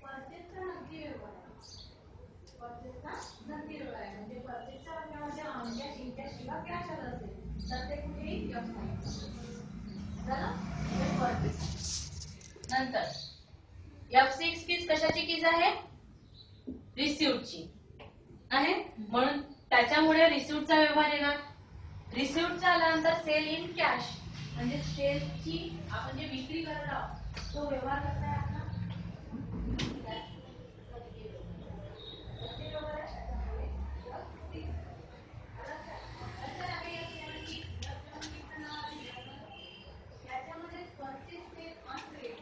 परचेसचा नक्की व्यवहार आहे. परचेसचा नक्की व्यवहार आहे म्हणजे परचेसच्या वाक्यामध्ये ऑन कॅश इन कॅश किंवा कॅश आलं असेल तर ते कुठेही एफ नाही. झालं हे परचेस. नंतर F6 कीज कशाची कीज आहे? रिसिव्हची आहे म्हणून त्याच्यामुळे रिसिव्हचा व्यवहार येणार. रिसिव्हचा आल्यानंतर सेल इन कॅश म्हणजे सेलची आपण जे विक्री करत आहोत तो व्यवहार कसा आहे आपला? त्याच्यामध्ये परचेस सेल ऑन ट्रेड